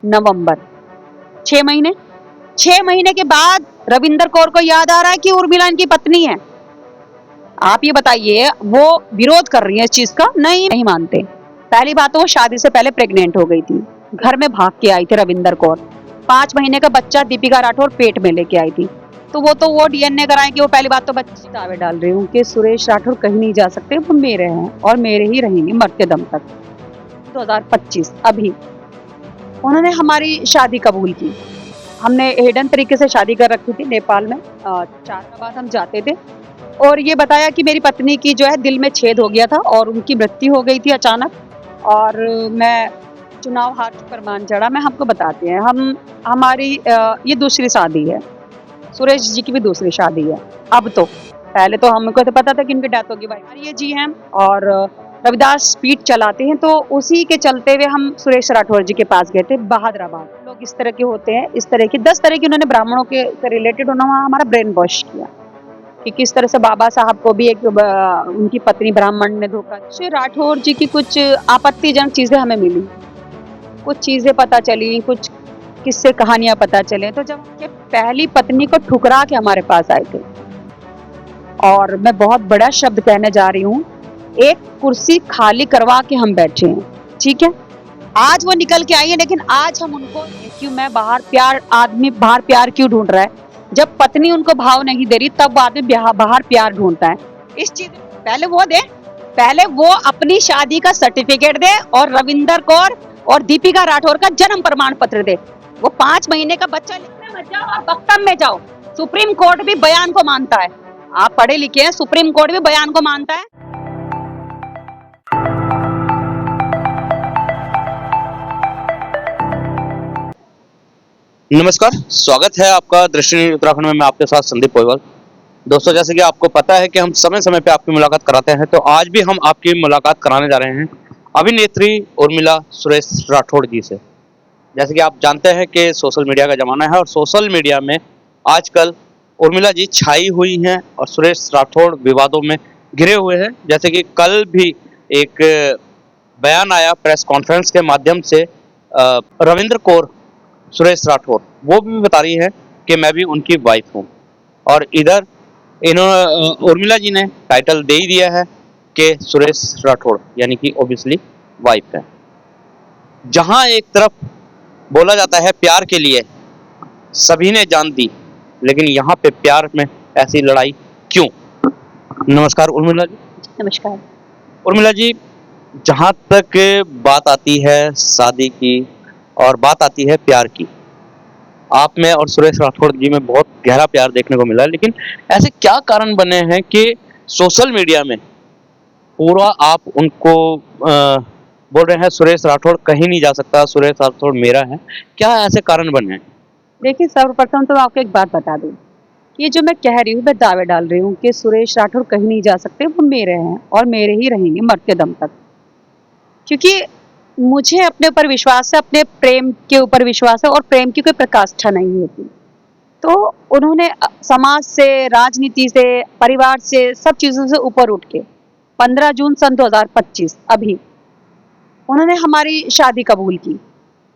नवंबर। 6 महीने 6 महीने के बाद रविंदर कौर को याद आ रहा है कि उर्मिला इनकी पत्नी है। आप ये बताइए, वो विरोध कर रही है इस चीज का? नहीं मानते। पहली बात तो वो शादी से पहले प्रेग्नेंट हो गई थी, घर में भाग के आई थी रविंदर कौर। 5 महीने का बच्चा दीपिका राठौर पेट में लेके आई थी, तो वो डीएनए कराएं कि वो पहली बात तो बच्चे दावे डाल रही हूँ कि सुरेश राठौर कहीं नहीं जा सकते, वो मेरे हैं और मेरे ही रहेंगे मरते दम तक। 2025 अभी उन्होंने हमारी शादी कबूल की। हमने हिडन तरीके से शादी कर रखी थी नेपाल में। 4 साल बाद हम जाते थे और ये बताया कि मेरी पत्नी की जो है दिल में छेद हो गया था और उनकी मृत्यु हो गई थी अचानक, और मैं चुनाव हार पर मान चढ़ा। मैं हमको बताते हैं, हमारी ये दूसरी शादी है, सुरेश जी की भी दूसरी शादी है। अब तो पहले तो हमको तो पता था कि इनकी डेथ होगी। भाई ये जी हैं और रविदास स्पीड चलाते हैं, तो उसी के चलते हुए हम सुरेश राठौर जी के पास गए थे बहादुराबाद। लोग इस तरह के होते हैं, इस तरह की 10 तरह की उन्होंने ब्राह्मणों के से रिलेटेड उन्होंने हमारा ब्रेन वॉश किया कि किस तरह से बाबा साहब को भी एक उनकी पत्नी ब्राह्मण ने धोखा। श्री राठौर जी की कुछ आपत्तिजनक चीजें हमें मिली, कुछ चीजें पता चली, कुछ किस्से कहानियां पता चले। तो जब उनके पहली पत्नी को ठुकरा के हमारे पास आए थे, और मैं बहुत बड़ा शब्द कहने जा रही हूँ, एक कुर्सी खाली करवा के हम बैठे हैं, ठीक है। आज वो निकल के आई है, लेकिन आज हम उनको क्यों, मैं बाहर प्यार, आदमी बाहर प्यार क्यों ढूंढ रहा है? जब पत्नी उनको भाव नहीं दे रही, तब आदमी बाहर प्यार ढूंढता है। इस चीज पहले वो दे, पहले वो अपनी शादी का सर्टिफिकेट दे और रविंदर कौर और दीपिका राठौर का जन्म प्रमाण पत्र दे। वो 5 महीने का बच्चा लिखने मत जाओ और वक्तव्य में जाओ। सुप्रीम कोर्ट भी बयान को मानता है, आप पढ़े लिखे हैं, सुप्रीम कोर्ट भी बयान को मानता है। नमस्कार, स्वागत है आपका दृष्टि न्यूज उत्तराखंड में। मैं आपके साथ संदीप पोइवाल। दोस्तों, जैसे कि आपको पता है कि हम समय समय पे आपकी मुलाकात कराते हैं, तो आज भी हम आपकी मुलाकात कराने जा रहे हैं अभिनेत्री उर्मिला सुरेश राठौड़ जी से। जैसे कि आप जानते हैं कि सोशल मीडिया का ज़माना है और सोशल मीडिया में आजकल उर्मिला जी छाई हुई हैं और सुरेश राठौड़ विवादों में घिरे हुए हैं। जैसे कि कल भी एक बयान आया प्रेस कॉन्फ्रेंस के माध्यम से, रविंद्र कौर सुरेश राठौर वो भी बता रही है कि मैं भी उनकी वाइफ हूँ, और इधर उर्मिला जी ने टाइटल दे ही दिया है कि सुरेश राठौड़ यानी कि ओबियसली वाइफ है। जहां एक तरफ बोला जाता है प्यार के लिए सभी ने जान दी, लेकिन यहाँ पे प्यार में ऐसी लड़ाई क्यों? नमस्कार उर्मिला जी। नमस्कार। उर्मिला जी, जहां तक बात आती है शादी की और बात आती है प्यार की, आप में और सुरेश राठौड़ जी में बहुत गहरा प्यार देखने को मिला है, लेकिन ऐसे क्या कारण बने हैं कि सोशल मीडिया में पूरा आप उनको बोल रहे हैं सुरेश राठौड़ कहीं नहीं जा सकता, सुरेश राठौड़ मेरा है? क्या ऐसे कारण बने हैं? देखिए, सर्वप्रथम तो मैं आपको एक बात बता दूं, ये जो मैं कह रही हूँ, मैं दावे डाल रही हूँ कि सुरेश राठौड़ कहीं नहीं जा सकते, वो मेरे हैं और मेरे ही रहेंगे मरते दम तक। क्योंकि मुझे अपने ऊपर विश्वास है, अपने प्रेम के ऊपर विश्वास है, और प्रेम की कोई प्रकाष्ठा नहीं होती। तो उन्होंने समाज से, राजनीति से, परिवार से, सब चीज़ों से ऊपर उठ के 15 जून सन 2025 अभी उन्होंने हमारी शादी कबूल की।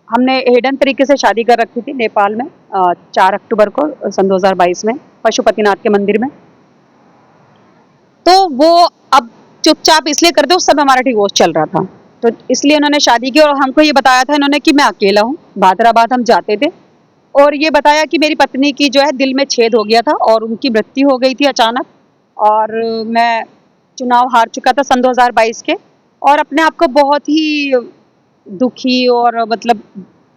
हमने हिडन तरीके से शादी कर रखी थी नेपाल में 4 अक्टूबर को सन 2022 में पशुपतिनाथ के मंदिर में। तो वो अब चुपचाप इसलिए कर दे, उस समय हमारा डिवोर्स चल रहा था, तो इसलिए उन्होंने शादी की। और हमको ये बताया था इन्होंने कि मैं अकेला हूँ। बहादुराबाद हम जाते थे और ये बताया कि मेरी पत्नी की जो है दिल में छेद हो गया था और उनकी मृत्यु हो गई थी अचानक, और मैं चुनाव हार चुका था सन 2022 के, और अपने आप को बहुत ही दुखी और मतलब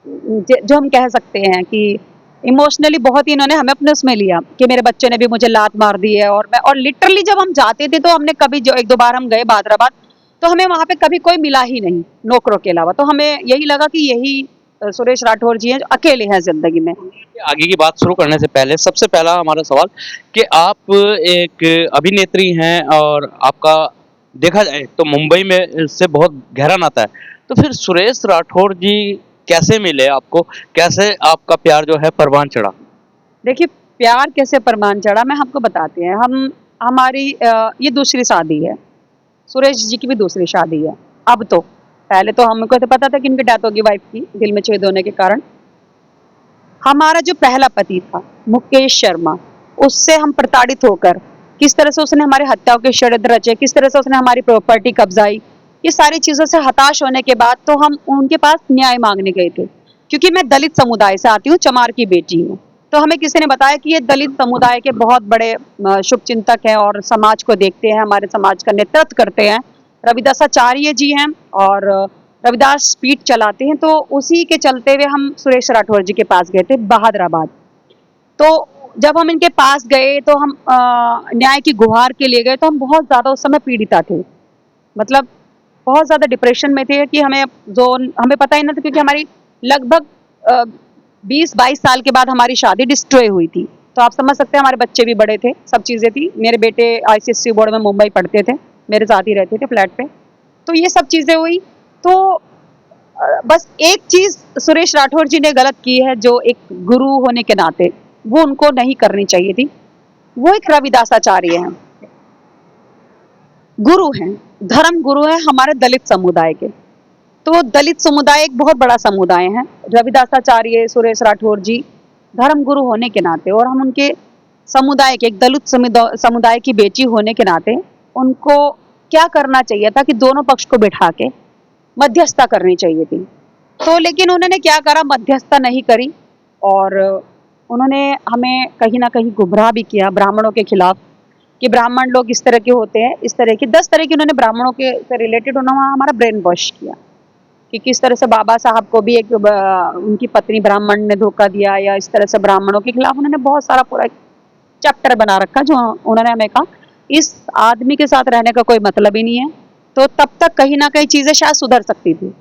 जो हम कह सकते हैं कि इमोशनली बहुत ही इन्होंने हमें अपने उसमें लिया कि मेरे बच्चों ने भी मुझे लात मार दी है। और लिटरली जब हम जाते थे तो हमने कभी, जो 1-2 बार हम गए बहादुराबाद, तो हमें वहाँ पे कभी कोई मिला ही नहीं नौकरों के अलावा। तो हमें यही लगा कि यही सुरेश राठौर जी हैं जो अकेले हैं जिंदगी में। आगे की बात शुरू करने से पहले सबसे पहला हमारा सवाल कि आप एक अभिनेत्री हैं और आपका देखा जाए तो मुंबई में से बहुत गहरा नाता है, तो फिर सुरेश राठौड़ जी कैसे मिले आपको? कैसे आपका प्यार जो है परवान चढ़ा? देखिए, प्यार कैसे परवान चढ़ा, मैं हमको बताते हैं। हमारी ये दूसरी शादी है, सुरेश जी की भी दूसरी शादी है। अब तो पहले तो हमको तो पता था कि इनकी डेथ होगी वाइफ की दिल में छेद होने के कारण। हमारा जो पहला पति था मुकेश शर्मा, उससे हम प्रताड़ित होकर किस तरह से उसने हमारी हत्याओं के षड्यंत्र रचे, किस तरह से उसने हमारी प्रॉपर्टी कब्जाई, ये सारी चीजों से हताश होने के बाद तो हम उनके पास न्याय मांगने गए थे। क्योंकि मैं दलित समुदाय से आती हूँ, चमार की बेटी हूँ, तो हमें किसी ने बताया कि ये दलित समुदाय के बहुत बड़े शुभ चिंतक हैं और समाज को देखते हैं, हमारे समाज का नेतृत्व करते हैं। रविदासाचार्य जी हैं और रविदास पीठ चलाते हैं, तो उसी के चलते हुए हम सुरेश राठौर जी के पास गए थे बहादुराबाद। तो जब हम इनके पास गए तो हम न्याय की गुहार के लिए गए, तो हम बहुत ज्यादा उस समय पीड़िता थे, मतलब बहुत ज्यादा डिप्रेशन में थे कि हमें पता ही नहीं था, क्योंकि हमारी लगभग 20-22 साल के बाद हमारी शादी डिस्ट्रॉय हुई थी। तो आप समझ सकते हैं हमारे बच्चे भी बड़े थे, सब चीजें थी। मेरे बेटे ICSE बोर्ड में मुंबई पढ़ते थे, मेरे साथ ही रहते थे फ्लैट पे। तो ये सब चीजें हुई। तो बस एक चीज सुरेश राठौर जी ने गलत की है, जो एक गुरु होने के नाते वो उनको नहीं करनी चाहिए थी। वो एक रविदासाचार्य हैं, गुरु हैं, धर्म गुरु हैं हमारे दलित समुदाय के। तो दलित समुदाय एक बहुत बड़ा समुदाय है। रविदासाचार्य सुरेश राठौर जी धर्म गुरु होने के नाते और हम उनके समुदाय के एक दलित समुदाय की बेटी होने के नाते उनको क्या करना चाहिए था कि दोनों पक्ष को बिठा के मध्यस्थता करनी चाहिए थी। तो लेकिन उन्होंने क्या करा, मध्यस्थता नहीं करी और उन्होंने हमें कहीं ना कहीं गुमराह भी किया ब्राह्मणों के खिलाफ, कि ब्राह्मण लोग इस तरह के होते हैं, इस तरह की 10 तरह की उन्होंने ब्राह्मणों के से रिलेटेड उन्होंने हमारा ब्रेन वॉश किया कि किस तरह से बाबा साहब को भी एक उनकी पत्नी ब्राह्मण ने धोखा दिया, या इस तरह से ब्राह्मणों के खिलाफ उन्होंने बहुत सारा पूरा चैप्टर बना रखा, जो उन्होंने हमें कहा इस आदमी के साथ रहने का कोई मतलब ही नहीं है। तो तब तक कहीं ना कहीं चीजें शायद सुधर सकती थी।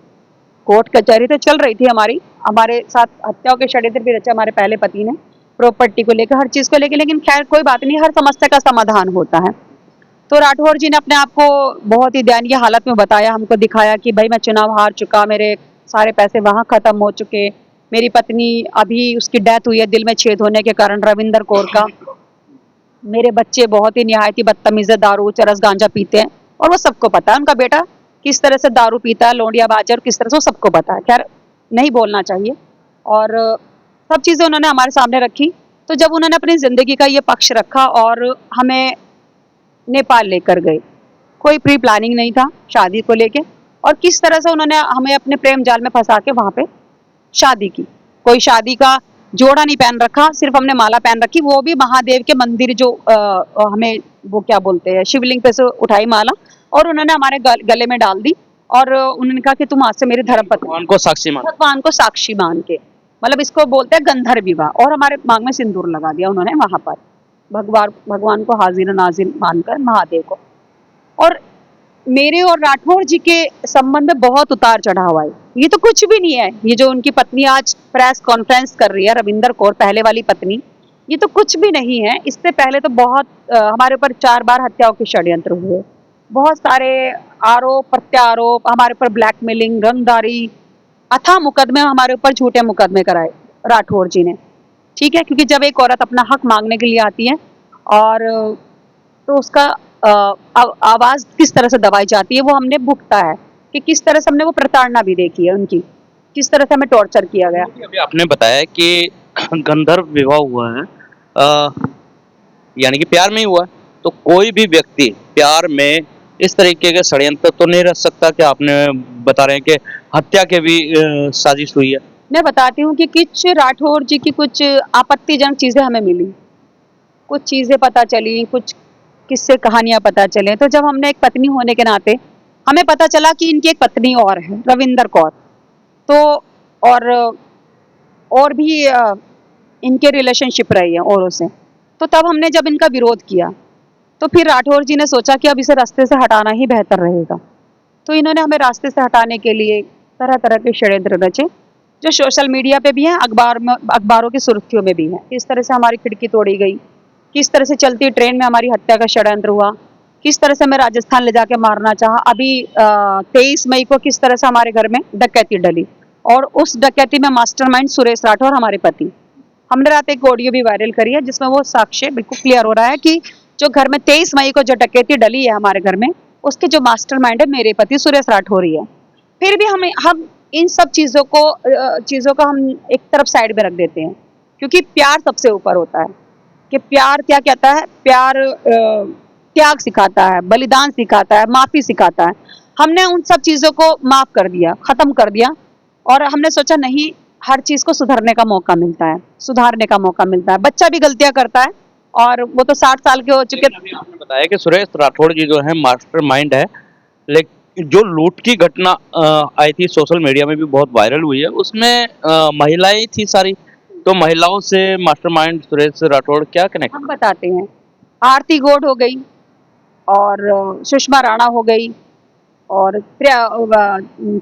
कोर्ट कचहरी तो चल रही थी हमारे साथ हत्याओं के षड्यंत्र भी रचे हमारे पहले पति ने, प्रॉपर्टी को लेकर, हर चीज को लेकर, लेकिन खैर कोई बात नहीं, हर समस्या का समाधान होता है। तो राठौर जी ने अपने आप को बहुत ही दयनीय हालत में बताया, हमको दिखाया कि भाई मैं चुनाव हार चुका, मेरे सारे पैसे वहां खत्म हो चुके, मेरी पत्नी अभी उसकी डेथ हुई है दिल में छेद होने के कारण, रविंदर कौर का, मेरे बच्चे बहुत ही निहायती बदतमीज है, दारू चरस गांजा पीते हैं और वो सबको पता है, उनका बेटा किस तरह से दारू पीता है, लौंडिया बाजर किस तरह से, वो सबको पता है। खैर नहीं बोलना चाहिए। और सब चीजें उन्होंने हमारे सामने रखी। तो जब उन्होंने अपनी जिंदगी का ये पक्ष रखा और हमें नेपाल लेकर गए, कोई प्री प्लानिंग नहीं था शादी को लेके, और किस तरह से उन्होंने हमें अपने प्रेम जाल में फंसा के वहां पे शादी की। कोई शादी का जोड़ा नहीं पहन रखा, सिर्फ हमने माला पहन रखी, वो भी महादेव के मंदिर जो हमें वो क्या बोलते हैं शिवलिंग पे से उठाई माला और उन्होंने हमारे गले में डाल दी और उन्होंने कहा कि तुम आज से मेरी धर्मपत्नी, भगवान को साक्षी मान, भगवान को साक्षी मान के, मतलब इसको बोलते हैं गंधर्व विवाह, और हमारे मांग में सिंदूर लगा दिया उन्होंने वहां पर, भगवान को हाजिर नाजिर मानकर महादेव को। और मेरे और राठौर जी के संबंध में बहुत उतार चढ़ाव आए। ये तो कुछ भी नहीं है, ये जो उनकी पत्नी आज प्रेस कॉन्फ्रेंस कर रही है, रविंदर कौर पहले वाली पत्नी, ये तो कुछ भी नहीं है। इससे पहले तो बहुत हमारे ऊपर 4 बार हत्याओं के षड्यंत्र हुए, बहुत सारे आरोप प्रत्यारोप, हमारे ऊपर ब्लैकमेलिंग, रंगदारी, अथाह मुकदमे हमारे ऊपर झूठे मुकदमे कराए राठौर जी ने। ठीक है, क्योंकि जब एक औरत अपना हक मांगने के लिए आती है और तो उसका आवाज किस तरह से दबाई जाती है वो हमने भुगता है, कि किस तरह से हमने वो प्रताड़ना भी देखी है उनकी, किस तरह से हमें टॉर्चर किया गया। अभी आपने बताया कि गंधर्व विवाह हुआ है, यानी कि प्यार में ही हुआ है, तो कोई भी व्यक्ति प्यार में इस तरीके के षड्यंत्र तो नहीं रच सकता कि आपने बता रहे हैं कि हत्या के भी साजिश हुई है। मैं बताती हूँ कि कुछ राठौर जी की कुछ आपत्तिजनक चीजें हमें मिली, कुछ चीजें पता चली, कुछ किस्से कहानियां पता चले। तो जब हमने एक पत्नी होने के नाते हमें पता चला कि इनकी एक पत्नी और है, रविंदर कौर, तो और भी इनके रिलेशनशिप रही है औरों से। तो तब हमने जब इनका विरोध किया तो फिर राठौर जी ने सोचा कि अब इसे रास्ते से हटाना ही बेहतर रहेगा। तो इन्होंने हमें रास्ते से हटाने के लिए तरह तरह के षड्यंत्र रचे, जो सोशल मीडिया पे भी हैं, अखबारों की सुर्खियों में भी हैं। किस तरह से हमारी खिड़की तोड़ी गई, किस तरह से चलती ट्रेन में हमारी हत्या का षड्यंत्र हुआ, किस तरह से हमें राजस्थान ले जाके मारना चाहा। अभी 23 मई को किस तरह से हमारे घर में डकैती डली और उस डकैती में मास्टरमाइंड सुरेश राठौर हमारे पति। हमने रात एक ऑडियो भी वायरल करी है जिसमें वो साक्ष्य बिल्कुल क्लियर हो रहा है कि जो घर में 23 मई को जो डकैती डली है हमारे घर में, उसके जो मास्टरमाइंड है मेरे पति सुरेश राठौर ही है। फिर भी हम इन सब चीज़ों को हम एक तरफ साइड में रख देते हैं, क्योंकि प्यार सबसे ऊपर होता है। कि प्यार क्या कहता है? प्यार त्याग सिखाता है, बलिदान सिखाता है, माफ़ी सिखाता है। हमने उन सब चीज़ों को माफ़ कर दिया, ख़त्म कर दिया, और हमने सोचा नहीं, हर चीज़ को सुधरने का मौका मिलता है, सुधारने का मौका मिलता है। बच्चा भी गलतियाँ करता है, और वो तो 60 साल के हो चुके। लेकिन अभी आपने बताया कि सुरेश राठौड़ जी जो है मास्टरमाइंड है, लेकिन जो लूट की घटना आई थी सोशल मीडिया में भी बहुत वायरल हुई है, उसमें महिलाएं थी सारी, तो महिलाओं से मास्टरमाइंड सुरेश राठौड़ क्या कनेक्ट? हम बताते हैं, आरती गोड हो गई, और सुषमा राणा हो गई, और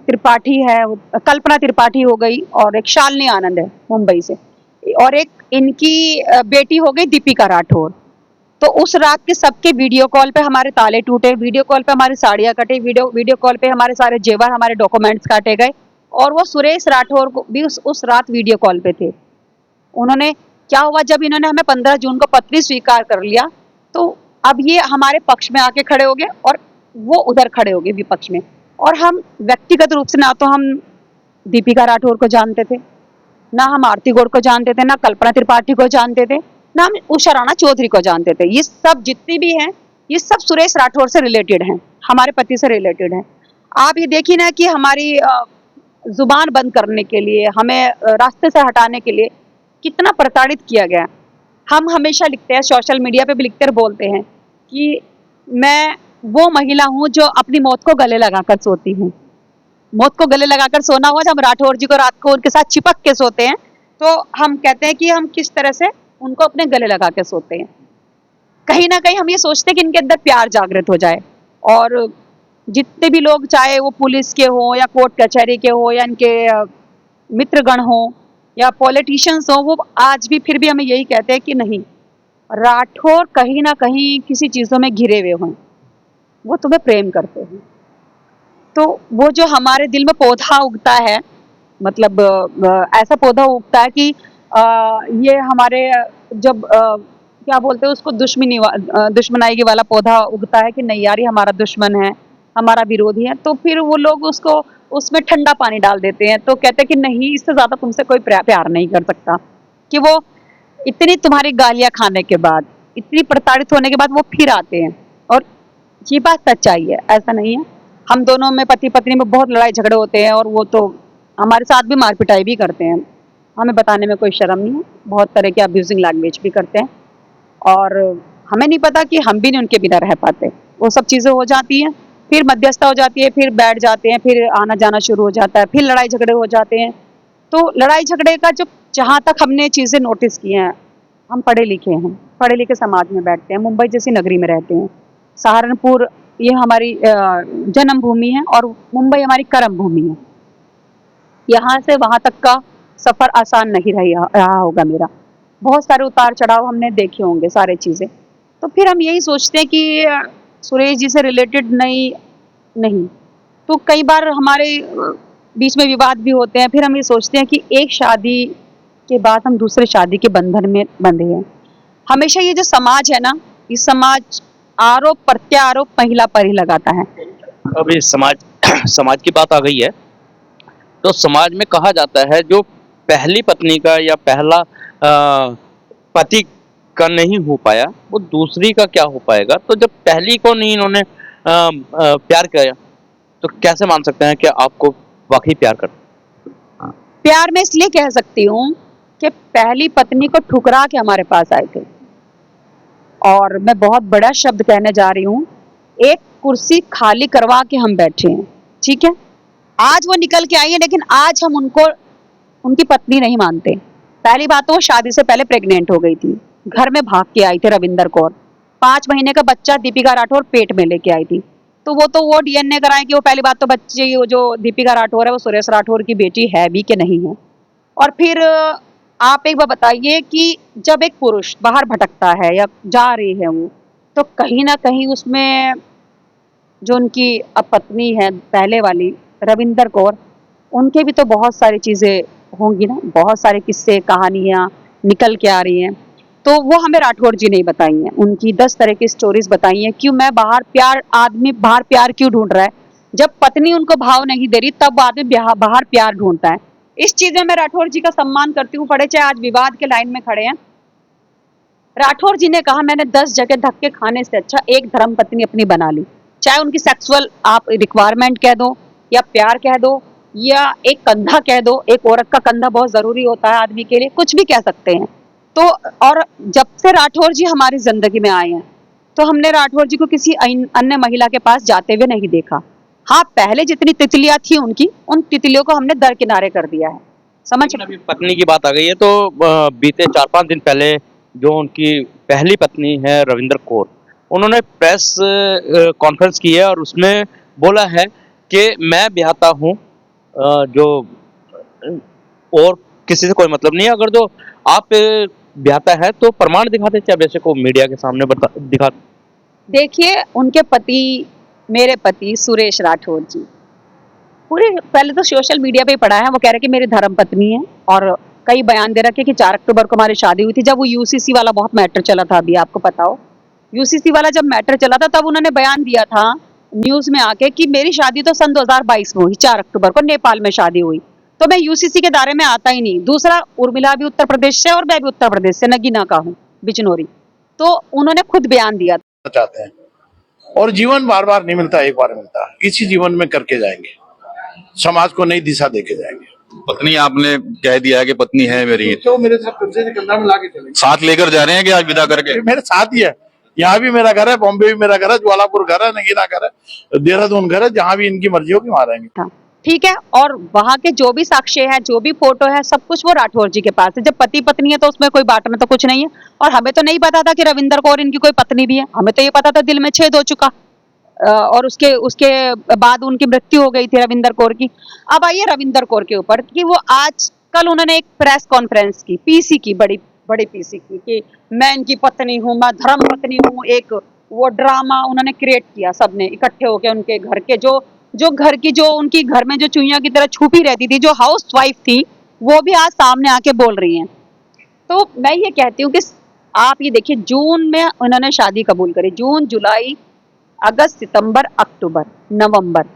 त्रिपाठी है, कल्पना त्रिपाठी हो गई, और एक शालिनी आनंद है मुंबई से, और एक इनकी बेटी हो गई दीपिका राठौर। तो उस रात के सबके वीडियो कॉल पे हमारे ताले टूटे, वीडियो कॉल पे हमारी साड़ियाँ कटी, वीडियो कॉल पे हमारे सारे जेवर, हमारे डॉक्यूमेंट्स काटे गए, और वो सुरेश राठौर को भी उस रात वीडियो कॉल पे थे। उन्होंने, क्या हुआ जब इन्होंने हमें 15 जून को पत्री स्वीकार कर लिया, तो अब ये हमारे पक्ष में आके खड़े हो गए, और वो उधर खड़े हो गए विपक्ष में। और हम व्यक्तिगत रूप से ना तो हम दीपिका राठौर को जानते थे, ना हम आरती गौड़ को जानते थे, ना कल्पना त्रिपाठी को जानते थे, ना हम उषा राणा चौधरी को जानते थे। ये सब जितनी भी हैं, ये सब सुरेश राठौर से रिलेटेड हैं, हमारे पति से रिलेटेड हैं। आप ये देखिए ना कि हमारी जुबान बंद करने के लिए, हमें रास्ते से हटाने के लिए कितना प्रताड़ित किया गया। हम हमेशा लिखते हैं, सोशल मीडिया पे भी लिखते और बोलते हैं कि मैं वो महिला हूँ जो अपनी मौत को गले लगाकर सोती हूँ। मौत को गले लगाकर सोना हुआ, जब राठौर जी को रात को उनके साथ चिपक के सोते हैं, तो हम कहते हैं कि हम किस तरह से उनको अपने गले लगा के सोते हैं। कहीं ना कहीं हम ये सोचते हैं कि इनके अंदर प्यार जागृत हो जाए, और जितने भी लोग, चाहे वो पुलिस के हो, या कोर्ट कचहरी के हो, या इनके मित्रगण हो, या पॉलिटिशियंस हो, वो आज भी फिर भी हमें यही कहते हैं कि नहीं, राठौर कहीं ना कहीं किसी चीज़ों में घिरे हुए हों, वो तुम्हें प्रेम करते हैं। तो वो जो हमारे दिल में पौधा उगता है, मतलब ऐसा पौधा उगता है कि ये हमारे, जब क्या बोलते हैं उसको, दुश्मनाई वाला पौधा उगता है कि नहीं यार, ये हमारा दुश्मन है, हमारा विरोधी है, तो फिर वो लोग उसको, उसमें ठंडा पानी डाल देते हैं, तो कहते हैं कि नहीं, इससे ज़्यादा तुमसे कोई प्यार नहीं कर सकता। कि वो इतनी तुम्हारी गालियाँ खाने के बाद, इतनी प्रताड़ित होने के बाद वो फिर आते हैं। और ये बात सच्चाई है, ऐसा नहीं है। हम दोनों में, पति पत्नी में बहुत लड़ाई झगड़े होते हैं, और वो तो हमारे साथ भी मार पिटाई भी करते हैं, हमें बताने में कोई शर्म नहीं है। बहुत तरह की अब्यूजिंग लैंग्वेज भी करते हैं, और हमें नहीं पता कि हम भी नहीं उनके बिना रह पाते। वो सब चीज़ें हो जाती हैं, फिर मध्यस्थता हो जाती है, फिर बैठ जाते हैं, फिर आना जाना शुरू हो जाता है, फिर लड़ाई झगड़े हो जाते हैं। तो लड़ाई झगड़े का जो, जहाँ तक हमने चीज़ें नोटिस की हैं, हम पढ़े लिखे हैं, पढ़े लिखे समाज में बैठते हैं, मुंबई जैसी नगरी में रहते हैं, सहारनपुर ये हमारी जन्मभूमि है, और मुंबई हमारी कर्म भूमि है। यहाँ से वहाँ तक का सफ़र आसान नहीं रहा होगा मेरा। बहुत सारे उतार चढ़ाव हमने देखे होंगे, सारे चीज़ें। तो फिर हम यही सोचते हैं कि सुरेश जी से रिलेटेड नहीं, तो कई बार हमारे बीच में विवाद भी होते हैं। फिर हम ये सोचते हैं कि एक शादी के बाद हम दूसरे शादी के बंधन में बंधे हैं। हमेशा ये जो समाज है ना, ये समाज आरोप प्रत्यारोप महिला पर ही लगाता है। अभी समाज की बात आ गई है, तो समाज में कहा जाता है जो पहली पत्नी का या पहला पति का नहीं हो पाया, वो दूसरी का क्या हो पाएगा। तो जब पहली को नहीं इन्होंने प्यार किया, तो कैसे मान सकते हैं कि आपको वाकई प्यार करते? प्यार मैं इसलिए कह सकती हूँ कि पहली पत्नी को ठुकरा के हमारे पास आए थे, और मैं बहुत बड़ा शब्द कहने जा रही हूँ, एक कुर्सी खाली करवा के हम बैठे हैं, ठीक है। आज वो निकल के आई है, लेकिन आज हम उनको उनकी पत्नी नहीं मानते। पहली बात तो वो शादी से पहले प्रेग्नेंट हो गई थी, घर में भाग के आई थी रविंदर कौर, 5 महीने का बच्चा दीपिका राठौर पेट में लेके आई थी। तो वो DNA कराएं कि वो, पहली बात तो बच्चे, वो जो दीपिका राठौर है वो सुरेश राठौर की बेटी है भी कि नहीं है। और फिर आप एक बार बताइए कि जब एक पुरुष बाहर भटकता है या जा रही है वो, तो कहीं ना कहीं उसमें जो उनकी अब पत्नी है पहले वाली रविंदर कौर, उनके भी तो बहुत सारी चीज़ें होंगी ना, बहुत सारे किस्से कहानियाँ निकल के आ रही हैं। तो वो हमें राठौर जी नहीं बताई हैं, उनकी 10 तरह की स्टोरीज बताई हैं। क्यों मैं बाहर प्यार, आदमी बाहर प्यार क्यों ढूंढ रहा है, जब पत्नी उनको भाव नहीं दे रही तब आदमी बाहर प्यार ढूंढता है। इस चीज में मैं राठौर जी का सम्मान करती हूँ, पड़े चाहे आज विवाद के लाइन में खड़े हैं। राठौर जी ने कहा मैंने 10 जगह धक्के खाने से अच्छा एक धर्मपत्नी अपनी बना ली, चाहे उनकी सेक्सुअल आप रिक्वायरमेंट कह दो या प्यार कह दो या एक कंधा कह दो, एक औरत का कंधा बहुत जरूरी होता है आदमी के लिए, कुछ भी कह सकते हैं। तो और जब से राठौर जी हमारी जिंदगी में आए हैं तो हमने राठौर जी को किसी अन्य महिला के पास जाते हुए नहीं देखा। हाँ, पहले जितनी तितलियां थी उनकी, उन तितलियों को हमने दरकिनारे कर दिया है। समझ लेकिन अभी पत्नी की बात आ गई है तो बीते 4-5 दिन पहले जो उनकी पहली पत्नी है रविंदर कौर, उन्होंने प्रेस कॉन्फ्रेंस की है और उसमें बोला है कि मैं ब्याहता हूँ जो और किसी से कोई मतलब नहीं है, अगर जो आप ब्याहता है तो प्रमाण दिखा दे, चाहे वैसे को मीडिया के सामने दिखा। देखिए, उनके पति मेरे पति सुरेश राठौर जी पूरे पहले तो सोशल मीडिया पे ही पढ़ा है, वो कह रहे कि मेरी धर्म पत्नी है और कई बयान दे रखे कि 4 अक्टूबर को हमारी शादी हुई थी। जब वो यूसीसी वाला बहुत मैटर चला था, अभी आपको पता हो, यूसीसी वाला जब मैटर चला था तब उन्होंने बयान दिया था न्यूज में आके कि मेरी शादी तो सन 2022 में हुई, 4 अक्टूबर को नेपाल में शादी हुई, तो मैं यूसीसी के दायरे में आता ही नहीं। दूसरा, उर्मिला भी उत्तर प्रदेश से और मैं भी उत्तर प्रदेश से, नगीना का हूँ, बिजनौरी। तो उन्होंने खुद बयान दिया चाहते हैं और जीवन बार बार नहीं मिलता, एक बार मिलता है, इसी जीवन में करके जाएंगे, समाज को नई दिशा देके जाएंगे। पत्नी आपने कह दिया है कि पत्नी है मेरी, तो मेरे साथ कंधे से कंधा मिला के चलेंगे, साथ लेकर जा रहे हैं कि आज विदा करके? मेरे साथ ही है, यहाँ भी मेरा घर है, बॉम्बे भी मेरा घर है, ज्वालापुर घर है, नगीना घर है, देहरादून घर है, जहाँ भी इनकी मर्जी होगी वहाँ रहेंगे। था। ठीक है, और वहां के जो भी साक्ष्य है, जो भी फोटो है, सब कुछ वो राठौर जी के पास है। जब पति पत्नी है तो उसमें कोई बांटना तो कुछ नहीं है। और हमें तो नहीं पता था कि रविंदर कौर इनकी कोई पत्नी भी है, हमें तो ये पता था दिल में छेद हो चुका और उसके बाद उनकी मृत्यु हो गई थी रविंदर कौर की। अब आइए रविंदर कौर के ऊपर कि वो आज कल उन्होंने एक प्रेस कॉन्फ्रेंस की, पीसी की, बड़ी बड़ी पीसी की, कि मैं इनकी पत्नी हूँ, मैं धर्म पत्नी हूँ। एक वो ड्रामा उन्होंने क्रिएट किया, सबने इकट्ठे होकर उनके घर के जो घर की, जो उनकी घर में जो चुईया की तरह छुपी रहती थी, जो हाउस वाइफ थी, वो भी आज सामने आके बोल रही हैं। तो मैं ये कहती हूँ कि आप ये देखिए, जून में उन्होंने शादी कबूल करी, जून, जुलाई, अगस्त, सितंबर, अक्टूबर, नवंबर,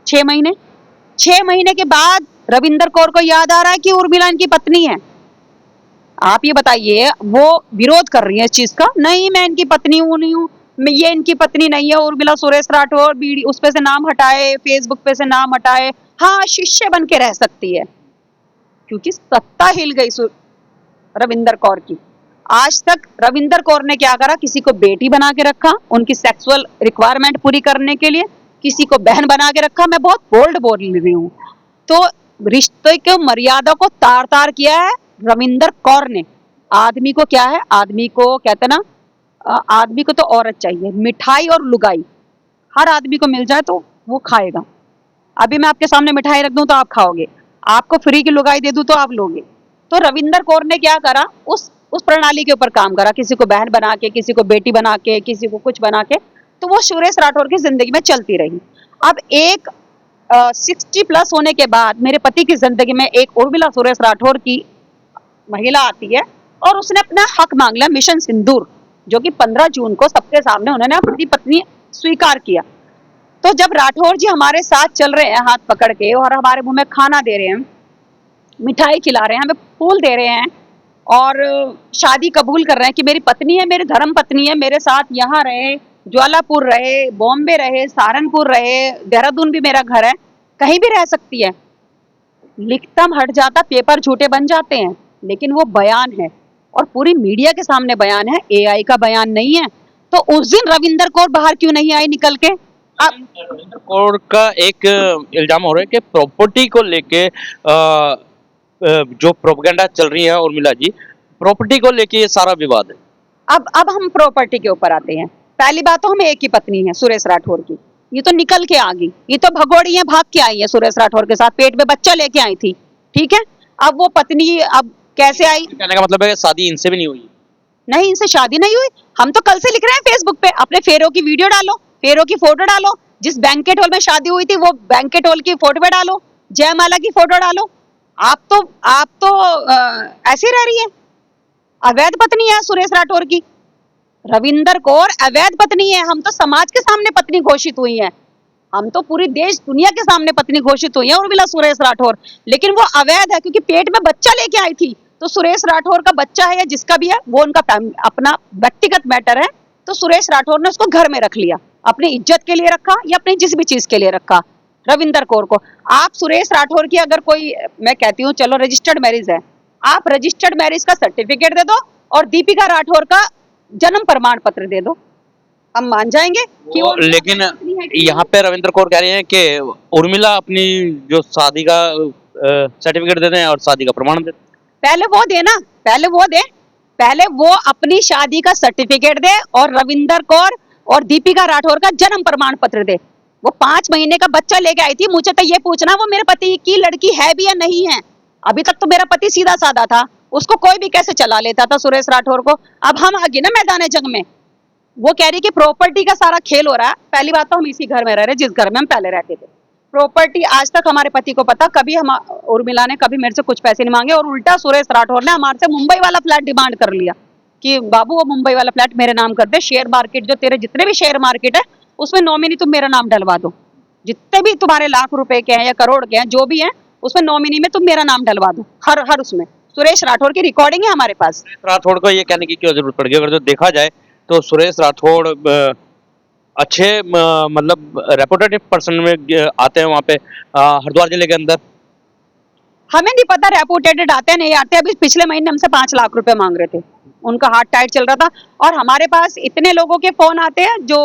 6 महीने। 6 महीने के बाद रविंदर कौर को याद आ रहा है कि उर्मिला इनकी पत्नी है। आप ये बताइए, वो विरोध कर रही है इस चीज का, नहीं मैं इनकी पत्नी हूं, नहीं हूं, ये इनकी पत्नी नहीं है उर्मिला सुरेश राठौर, बीडी उस पे से नाम हटाए, फेसबुक पे से नाम हटाए, हाँ शिष्य बन के रह सकती है, क्योंकि सत्ता हिल गई रविंदर कौर की। आज तक रविंदर कौर ने क्या करा, किसी को बेटी बना के रखा उनकी सेक्सुअल रिक्वायरमेंट पूरी करने के लिए, किसी को बहन बना के रखा। मैं बहुत बोल्ड बोल रही हूँ। तो रिश्ते की मर्यादा को तार तार किया है रविंदर कौर ने। आदमी को क्या है, आदमी को कहते ना, आदमी को तो औरत चाहिए, मिठाई और लुगाई हर आदमी को मिल जाए तो वो खाएगा। अभी मैं आपके सामने मिठाई रख दूं तो आप खाओगे, आपको फ्री की लुगाई दे दूं तो आप लोगे। तो रविंदर कौर ने क्या करा, उस प्रणाली के ऊपर काम करा, किसी को बहन बना के, किसी को बेटी बना के, किसी को कुछ बना के, तो वो सुरेश राठौर की जिंदगी में चलती रही। अब एक 60 प्लस होने के बाद मेरे पति की जिंदगी में एक उर्मिला सुरेश राठौर की महिला आती है और उसने अपना हक मांग लिया, मिशन सिंदूर, जो कि 15 जून को सबके सामने उन्होंने अपनी पत्नी स्वीकार किया। तो जब राठौर जी हमारे साथ चल रहे हैं हाथ पकड़ के और हमारे मुंह में खाना दे रहे हैं, मिठाई खिला रहे हैं, हमें फूल दे रहे हैं और शादी कबूल कर रहे हैं कि मेरी पत्नी है, मेरी धर्म पत्नी है, मेरे साथ यहाँ रहे, ज्वालापुर रहे, बॉम्बे रहे, सहारनपुर रहे, देहरादून भी मेरा घर है, कहीं भी रह सकती है। लिखता हट जाता, पेपर झूठे बन जाते हैं, लेकिन वो बयान है और पूरी मीडिया के सामने बयान है, एआई का बयान नहीं है। तो उस दिन रविंदर कौर बाहर क्यों नहीं आई निकल के? रविंदर कौर का एक इल्जाम हो रहा है कि प्रॉपर्टी को लेके जो प्रोपेगेंडा चल रही है उर्मिला जी, प्रॉपर्टी को लेके ये सारा विवाद है। अब हम प्रॉपर्टी के ऊपर आते हैं। पहली बात तो हमें एक ही पत्नी है सुरेश राठौर की, ये तो निकल के आ गई, ये तो भगोड़ी है, भाग के आई है सुरेश राठौर के साथ, पेट में बच्चा लेके आई थी, ठीक है। अब वो पत्नी अब कैसे आई? कहने का मतलब है कि शादी इनसे भी नहीं हुई? नहीं, इनसे शादी नहीं हुई। हम तो कल से लिख रहे हैं फेसबुक पे, अपने फेरों की वीडियो डालो, फेरों की फोटो डालो, जिस बैंकेट हॉल में शादी हुई थी वो बैंकेट हॉल की फोटो पे डालो, जयमाला की फोटो डालो। आप तो ऐसे रह रही है। अवैध पत्नी है सुरेश राठौर की, रविंदर कौर अवैध पत्नी है। हम तो समाज के सामने पत्नी घोषित हुई है, हम तो पूरी देश दुनिया के सामने पत्नी घोषित हुई है उर्मिला सुरेश राठौर, लेकिन वो अवैध है क्योंकि पेट में बच्चा लेके आई थी। तो सुरेश राठौर का बच्चा है या जिसका भी है वो उनका अपना व्यक्तिगत मैटर है। तो सुरेश राठौर ने उसको घर में रख लिया, अपनी इज्जत के लिए रखा या अपनी जिस भी चीज के लिए रखा। रविंदर कौर को आप सुरेश राठौर की अगर कोई, मैं कहती हूँ चलो रजिस्टर्ड मैरिज है, आप रजिस्टर्ड मैरिज का सर्टिफिकेट दे दो और दीपिका राठौर का जन्म प्रमाण पत्र दे दो, हम मान जाएंगे कि वो लेकिन यहाँ पे रविंद्र कौर कह रही हैं कि उर्मिला अपनी जो शादी का सर्टिफिकेट दे दें और शादी का प्रमाण दे दें। पहले वो दे ना, पहले वो दे, पहले वो अपनी शादी का सर्टिफिकेट दे और रविंदर कौर और दीपिका राठौर का जन्म प्रमाण पत्र दे। वो 5 महीने का बच्चा लेके आई थी, मुझे तो ये पूछना वो मेरे पति की लड़की है भी या नहीं है। अभी तक तो मेरा पति सीधा साधा था, उसको कोई भी कैसे चला लेता था सुरेश राठौर को। अब हम आ गए ना मैदान जंग में। वो कह रही कि प्रॉपर्टी का सारा खेल हो रहा है। पहली बात तो हम इसी घर में रह रहे जिस घर में हम पहले रहते थे। प्रॉपर्टी आज तक हमारे पति को पता, कभी हम उर्मिला ने कभी मेरे से कुछ पैसे नहीं मांगे, और उल्टा सुरेश राठौर ने हमारे से मुंबई वाला फ्लैट डिमांड कर लिया कि बाबू वो मुंबई वाला फ्लैट मेरे नाम कर दे, शेयर मार्केट जो तेरे जितने भी शेयर मार्केट है उसमें नॉमिनी तुम मेरा नाम डलवा दो, जितने भी तुम्हारे लाख रुपए के हैं या करोड़ के हैं जो भी हैं उसमें नॉमिनी में तुम मेरा नाम डलवा दो, हर उसमें। सुरेश राठौर की रिकॉर्डिंग है हमारे पास। राठौड़ को ये कहने की क्यों जरूरत पड़ गई? अगर जो देखा जाए तो सुरेश राठौड़ अच्छे मतलब रेपुटेड पर्सन में आते हैं वहाँ पे हरिद्वार जिले के अंदर। हमें नहीं पता रेपुटेटेड आते नहीं आते। अभी पिछले महीने हमसे 5 लाख रुपए मांग रहे थे, उनका हार्ट टाइट चल रहा था। और हमारे पास इतने लोगों के फोन आते हैं जो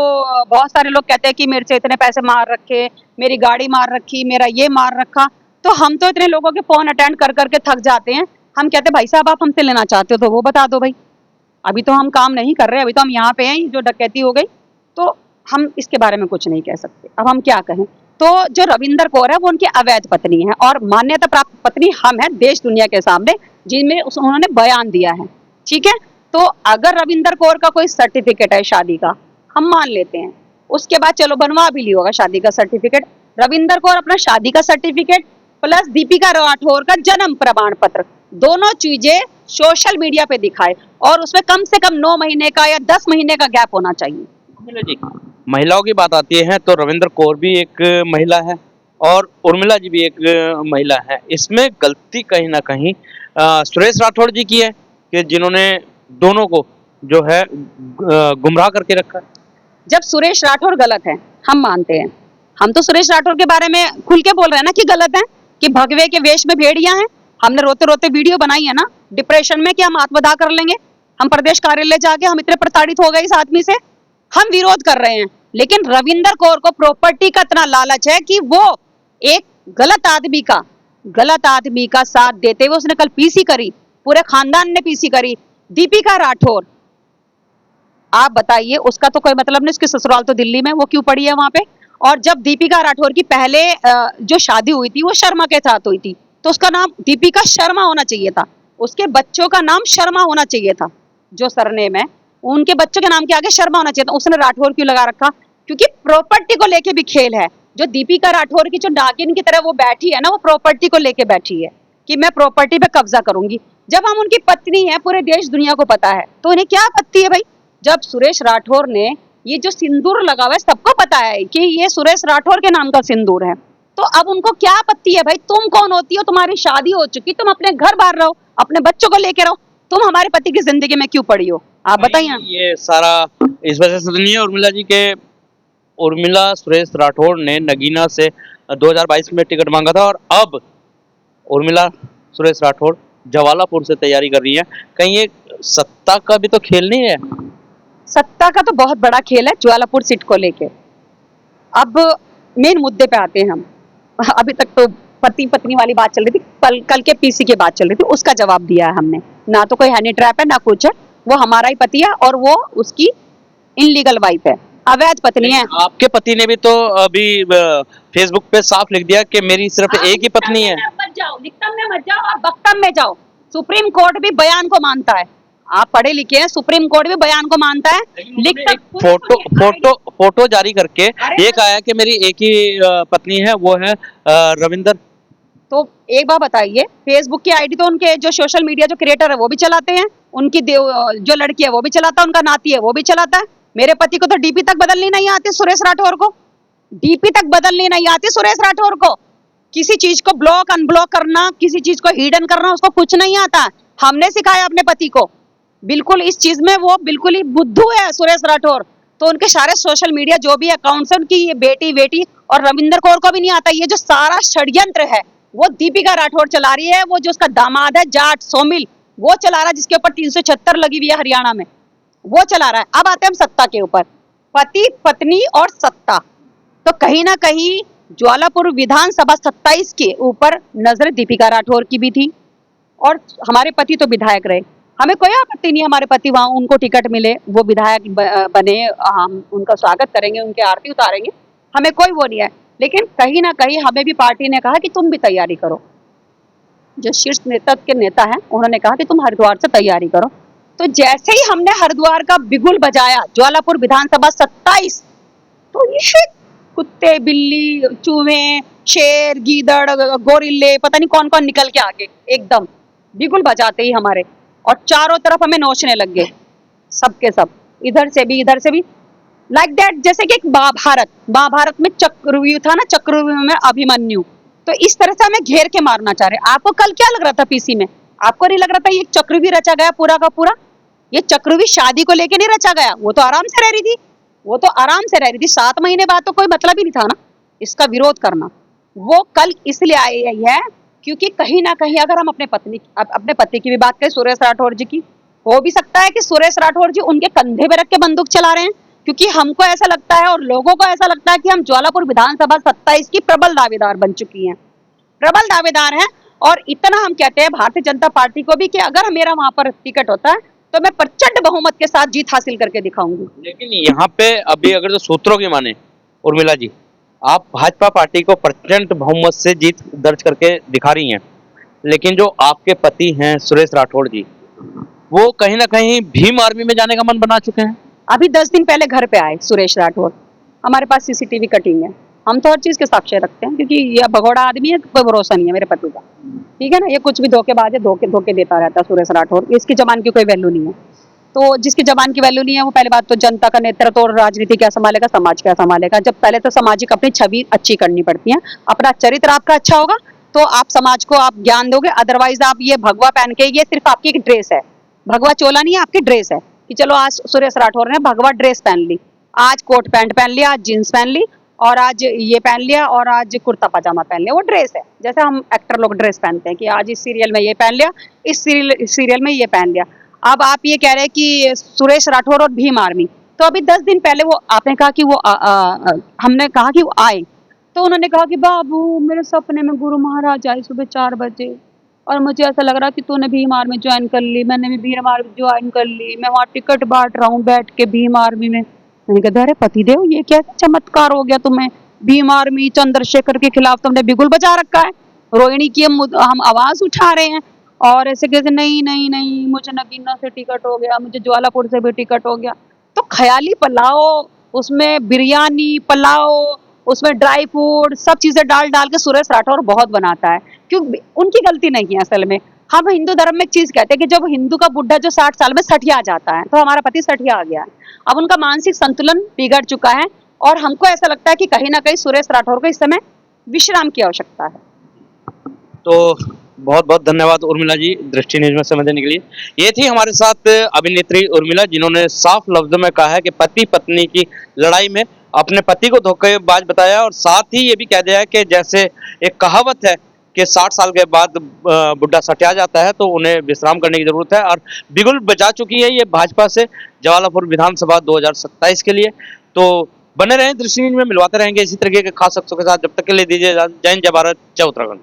बहुत सारे लोग कहते हैं कि मेरे से इतने पैसे मार रखे, मेरी गाड़ी मार रखी, मेरा ये मार रखा। तो हम तो इतने लोगों के फोन अटेंड कर करके थक जाते हैं। हम कहते हैं भाई साहब आप हमसे लेना चाहते हो तो वो बता दो भाई, अभी तो हम काम नहीं कर रहे, अभी तो हम यहाँ पे हैं, जो डकैती हो गई तो हम इसके बारे में कुछ नहीं कह सकते। अब हम क्या कहें। तो जो रविंदर कौर है वो उनकी अवैध पत्नी है और मान्यता प्राप्त पत्नी हम है देश दुनिया के सामने, जिनमें उन्होंने बयान दिया है। ठीक है, तो अगर रविंदर कौर का कोई सर्टिफिकेट है शादी का, हम मान लेते हैं, उसके बाद चलो बनवा भी लिया होगा शादी का सर्टिफिकेट। रविंदर कौर अपना शादी का सर्टिफिकेट प्लस दीपिका राठौर का जन्म प्रमाण पत्र, दोनों चीजें सोशल मीडिया पे दिखाए और उसमें कम से कम 9 महीने का या 10 महीने का गैप होना चाहिए। जी, महिलाओं की बात आती है तो रविंद्र कौर भी एक महिला है और उर्मिला जी भी एक महिला है। इसमें गलती कहीं ना कहीं सुरेश राठौड़ जी की है कि जिन्होंने दोनों को जो है गुमराह करके रखा। जब सुरेश राठौड़ गलत है हम मानते हैं, हम तो सुरेश राठौड़ के बारे में खुल के बोल रहे हैं ना कि गलत है, कि भगवे के वेश में भेड़िया हैं। हमने रोते रोते वीडियो बनाई है ना डिप्रेशन में कि हम आत्मदाह कर लेंगे, हम प्रदेश कार्यालय जाके हम इतने प्रताड़ित हो गए इस आदमी से, हम विरोध कर रहे हैं। लेकिन रविंदर कौर को प्रॉपर्टी का इतना लालच है कि वो एक गलत आदमी का साथ देते हुए उसने कल पीसी करी, पूरे खानदान ने पीसी करी। दीपिका राठौर, आप बताइए, उसका तो कोई मतलब नहीं, उसकी ससुराल तो दिल्ली में, वो क्यों पड़ी है वहां पे। और जब दीपिका राठौर की पहले जो शादी हुई थी वो शर्मा के साथ हुई थी तो उसका नाम दीपिका शर्मा होना चाहिए था, उसके बच्चों का नाम शर्मा होना चाहिए था, जो सरनेम है उनके बच्चों के नाम के आगे शर्मा होना चाहिए था। उसने राठौर क्यों लगा रखा? क्योंकि प्रॉपर्टी को लेके भी खेल है। जो दीपिका राठौर की जो नागिन की तरह वो बैठी है ना, वो प्रॉपर्टी को लेके बैठी है कि मैं प्रॉपर्टी पे कब्जा करूंगी। जब हम उनकी पत्नी है, पूरे देश दुनिया को पता है, तो उन्हें क्या आपत्ति है भाई? जब सुरेश राठौर ने ये जो सिंदूर लगा हुआ है सबको पता है कि ये सुरेश राठौर के नाम का सिंदूर है, तो अब उनको क्या आपत्ति है भाई? तुम कौन होती हो? तुम्हारी शादी हो चुकी, तुम अपने घर बाहर रहो, अपने बच्चों को लेके रहो, तुम हमारे पति की जिंदगी में क्यों पड़ी हो? आप बताइए। ये सारा इस वजह से नहीं है उर्मिला जी के, उर्मिला सुरेश राठौड़ ने नगीना से 2022 में टिकट मांगा था और अब उर्मिला सुरेश राठौड़ जवालापुर से तैयारी कर रही है। कहीं ये सत्ता का भी तो खेल नहीं है? सत्ता का तो बहुत बड़ा खेल है ज्वालापुर सीट को लेके। अब मेन मुद्दे पे आते हैं हम। अभी तक तो पति पत्नी वाली बात चल रही थी, कल के पीसी की बात चल रही थी, उसका जवाब दिया है हमने। ना तो कोई हनी ट्रैप है ना कुछ है, वो हमारा ही पति है और वो उसकी इनलीगल वाइफ है, अवैध पत्नी है। आपके पति ने भी तो अभी फेसबुक पे साफ लिख दिया कि मेरी सिर्फ एक ही पत्नी है। मत जाओ, लिखतम में मत जाओ, आप बख्तम में जाओ। सुप्रीम कोर्ट भी बयान को मानता है, आप पढ़े लिखे हैं, सुप्रीम कोर्ट भी बयान को मानता है। फोटो जारी करके ये कहा है कि मेरी एक ही पत्नी है, वो है रविंदर। तो एक बात बताइए, फेसबुक की आईडी तो उनके जो सोशल मीडिया जो क्रिएटर है वो भी चलाते हैं, उनकी जो लड़की है वो भी चलाता है, उनका नाती है वो भी चलाता है। मेरे पति को तो डीपी तक बदलनी नहीं आती सुरेश राठौर को, डीपी तक बदलनी नहीं आती सुरेश राठौर को। किसी चीज को ब्लॉक अनब्लॉक करना, किसी चीज को हिडन करना उसको कुछ नहीं आता। हमने सिखाया अपने पति को, बिल्कुल इस चीज में वो बिल्कुल ही बुद्धू है सुरेश राठौर। तो उनके सारे सोशल मीडिया जो भी अकाउंट्स है उनकी, ये बेटी और रविंदर कौर को भी नहीं आता। ये जो सारा षड्यंत्र है वो दीपिका राठौर चला रही है। वो जो उसका दामाद है जाट सोमिल, वो चला रहा है, जिसके ऊपर 376 लगी हुई है हरियाणा में, वो चला रहा है। अब आते हैं हम सत्ता के ऊपर, पति पत्नी और सत्ता। तो कहीं ना कहीं ज्वालापुर विधानसभा 27 के ऊपर नजर दीपिका राठौर की भी थी, और हमारे पति तो विधायक रहे। हमें कोई आपत्ति नहीं, हमारे पति वहां उनको टिकट मिले, वो विधायक बने, हम उनका स्वागत करेंगे, उनके आरती उतारेंगे, हमें कोई वो नहीं है। लेकिन कहीं ना कहीं हमें भी पार्टी ने कहा कि तुम भी तैयारी करो। जो शीर्ष नेतृत्व के नेता हैं उन्होंने कहा कि तुम हरिद्वार से तैयारी करो। तो जैसे ही हमने हरिद्वार का बिगुल बजाया, ज्वालापुर विधानसभा 27, तो ये कुत्ते, बिल्ली, चूहे, शेर, गीदड़, गोरिल्ले, पता नहीं कौन कौन निकल के आगे एकदम बिगुल बजाते ही हमारे, और चारों तरफ हमें नोचने लग गए, सबके सब, इधर से भी लाइक दैट। जैसे कि एक महाभारत में चक्रव्यूह था ना, चक्रव्यूह में अभिमन्यु, तो इस तरह से हमें घेर के मारना चाह रहे। आपको कल क्या लग रहा था पीसी में? आपको नहीं लग रहा था ये चक्रव्यूह रचा गया पूरा का पूरा? ये चक्रव्यूह शादी को लेके नहीं रचा गया, वो तो आराम से रह रही थी, 7 महीने बाद तो कोई मतलब ही नहीं था ना इसका विरोध करना। वो कल इसलिए आई है क्योंकि कहीं ना कहीं अगर हम अपने पति की भी बात करें, सुरेश राठौर जी की, हो भी सकता है कि सुरेश राठौर जी उनके कंधे पे रख के बंदूक चला रहे हैं, क्योंकि हमको ऐसा लगता है और लोगों को ऐसा लगता है कि हम ज्वालापुर विधानसभा 27 की प्रबल दावेदार बन चुकी हैं, प्रबल दावेदार हैं। और इतना हम कहते हैं भारतीय जनता पार्टी को भी कि अगर मेरा वहां पर टिकट होता है तो मैं प्रचंड बहुमत के साथ जीत हासिल करके दिखाऊंगी। लेकिन यहाँ पे अभी अगर जो सूत्रों की माने उर्मिला जी, आप भाजपा पार्टी को प्रचंड बहुमत से जीत दर्ज करके दिखा रही हैं, लेकिन जो आपके पति हैं सुरेश राठौर जी, वो कहीं ना कहीं भीम आर्मी में जाने का मन बना चुके हैं। अभी 10 दिन पहले घर पे आए सुरेश राठौर, हमारे पास सीसीटीवी कटिंग है, हम तो हर चीज के साक्ष्य रखते हैं, क्योंकि ये भगोड़ा आदमी है, कोई भरोसा नहीं है मेरे पति का, ठीक है ना। ये कुछ भी धोखेबाज है, धोखे देता रहता है सुरेश राठौर, इसकी जबान की कोई वैल्यू नहीं है। तो जिसकी जबान की वैल्यू नहीं है वो पहले बात तो जनता का नेतृत्व और राजनीति क्या संभालेगा, समाज क्या संभालेगा। जब पहले तो सामाजिक अपनी छवि अच्छी करनी पड़ती है, अपना चरित्र आपका अच्छा होगा तो आप समाज को आप ज्ञान दोगे। अदरवाइज आप ये भगवा पहन के, ये सिर्फ आपकी एक ड्रेस है, भगवा चोला नहीं है, आपकी ड्रेस है कि चलो आज सुरेश राठौर ने भगवा ड्रेस पहन ली, आज कोट पैंट पहन लिया, आज जींस पहन ली, और आज ये पहन लिया, और आज कुर्ता पजामा पहन लिया, वो ड्रेस है। जैसे हम एक्टर लोग ड्रेस पहनते हैं कि आज इस सीरियल में ये पहन लिया, इस सीरियल में ये पहन लिया। अब आप ये कह रहे हैं कि सुरेश राठौर और भीम आर्मी, तो अभी 10 दिन पहले वो आपने कहा कि वो हमने कहा कि वो आए, तो उन्होंने कहा कि बाबू मेरे सपने में गुरु महाराज आए सुबह 4 बजे, और मुझे ऐसा लग रहा कि तूने भीम आर्मी ज्वाइन कर ली, मैंने भी भीम आर्मी ज्वाइन कर ली, मैं वहाँ टिकट बांट रहा हूँ बैठ के भीम आर्मी में। मैंने कहा अरे पतिदेव ये क्या चमत्कार हो गया तुम्हें, भीम आर्मी चंद्रशेखर के खिलाफ तुमने बिगुल बजा रखा है, रोहिणी की हम आवाज उठा रहे हैं, और ऐसे कहते नहीं मुझे नगीना से टिकट हो गया, मुझे ज्वालापुर से भी टिकट हो गया। तो ख्याली पुलाव, उसमें बिरयानी पुलाव, उसमें ड्राई फ्रूट, सब चीजें डाल के सुरेश राठौर बहुत बनाता है, क्योंकि उनकी गलती नहीं है असल में। हम हिंदू धर्म में एक चीज कहते हैं कि जब हिंदू का बुढ़ा जो 60 साल में सठिया जाता है, तो हमारा पति सठिया आ गया है, अब उनका मानसिक संतुलन बिगड़ चुका है, और हमको ऐसा लगता है कि कहीं ना कहीं सुरेश राठौर को इस समय विश्राम की आवश्यकता है। तो बहुत बहुत धन्यवाद उर्मिला जी दृष्टि न्यूज में समय देने के लिए। ये थी हमारे साथ अभिनेत्री उर्मिला, जिन्होंने साफ लफ्जों में कहा है कि पति पत्नी की लड़ाई में अपने पति को धोखेबाज बताया, और साथ ही ये भी कह दिया है कि जैसे एक कहावत है कि 60 साल के बाद बुढ़ा सटिया जाता है तो उन्हें विश्राम करने की जरूरत है, और बिगुल बजा चुकी है ये भाजपा से ज्वालापुर विधानसभा 2027 के लिए। तो बने रहें दृष्टि न्यूज में, मिलवाते रहेंगे इसी तरीके के खास शख्सों के साथ। जब तक के लिए दीजिए जय हिंद, जय भारत, जय उत्तराखंड।